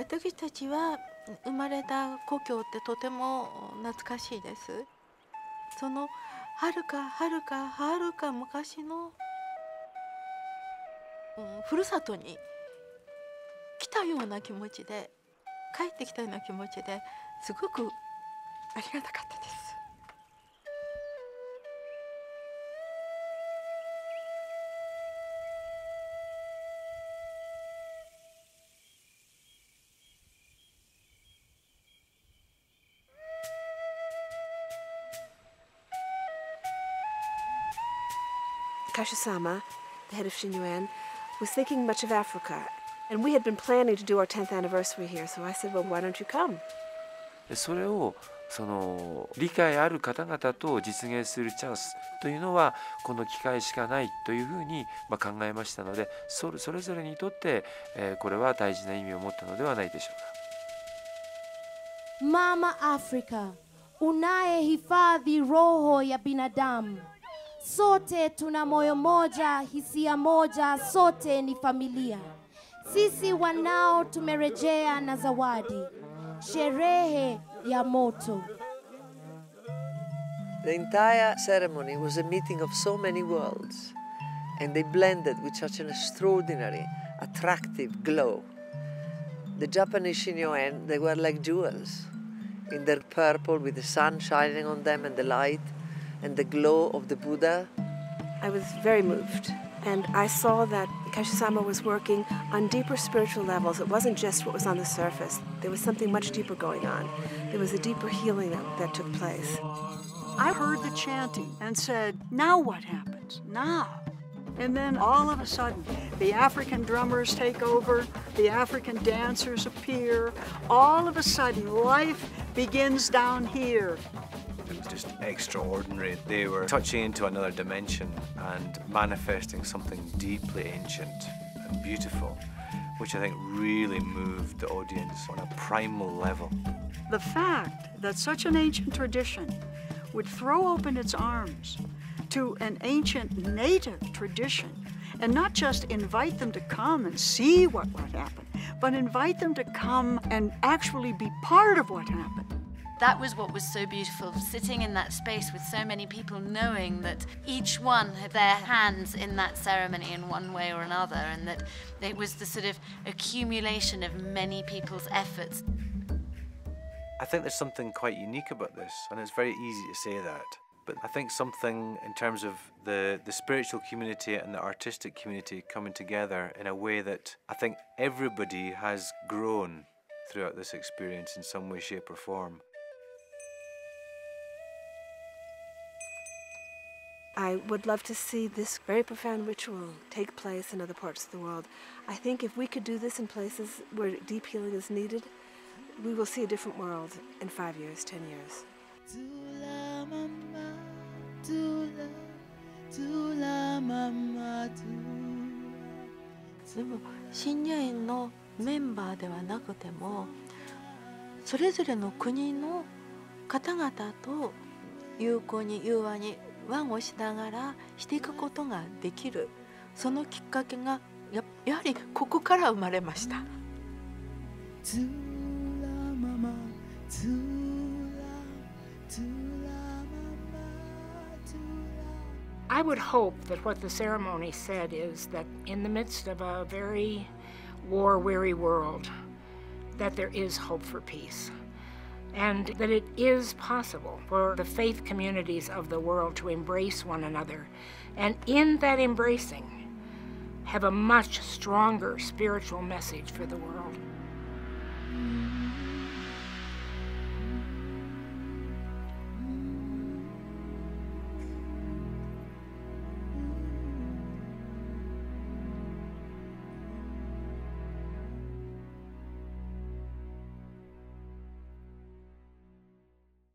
私たちは生まれた故郷ってとても懐かしいです。そのはるかはるかはるか昔の、ふるさとに来たような気持ちで、帰ってきたような気持ちですごくありがたかったです。Kashisama, the head of Shinyuan, was thinking much of Africa, and we had been planning to do our 10th anniversary here, so I said, well, why don't you come? それを理解ある方々と実現するチャンスというのはこの機会しかないというふうに考えましたので、それぞれにとって、これは大事な意味を持ったのではないでしょうか。 Mama Africa, unayehifadhi roho ya binadamu. Sote tuna moyo moja, hisia moja, sote ni familia. Sisi wanao tumerejea na zawadi. Sherehe ya moto. The entire ceremony was a meeting of so many worlds, and they blended with such an extraordinary, attractive glow. The Japanese Shinyoen, they were like jewels, in their purple with the sun shining on them and the light, and the glow of the Buddha. I was very moved, and I saw that Kashisama was working on deeper spiritual levels. It wasn't just what was on the surface. There was something much deeper going on. There was a deeper healing that took place. I heard the chanting and said, now what happens? Now. And then all of a sudden, the African drummers take over, the African dancers appear. All of a sudden, life begins down here. It was just extraordinary. They were touching into another dimension and manifesting something deeply ancient and beautiful, which I think really moved the audience on a primal level. The fact that such an ancient tradition would throw open its arms to an ancient native tradition and not just invite them to come and see what happened, but invite them to come and actually be part of what happened. That was what was so beautiful, sitting in that space with so many people, knowing that each one had their hands in that ceremony in one way or another, and that it was the sort of accumulation of many people's efforts. I think there's something quite unique about this, and it's very easy to say that. But I think something in terms of the spiritual community and the artistic community coming together in a way that I think everybody has grown throughout this experience in some way, shape or form. I would love to see this very profound ritual take place in other parts of the world. I think if we could do this in places where deep healing is needed, we will see a different world in 5 years, 10 years. But 新入園のメンバーではなくても、それぞれの国の方々と友好に融和に和をしながらしていくことができる、そのきっかけがやはりここから生まれました。I would hope that what the ceremony said is that in the midst of a very war-weary world, that there is hope for peace, and that it is possible for the faith communities of the world to embrace one another, and in that embracing, have a much stronger spiritual message for the world.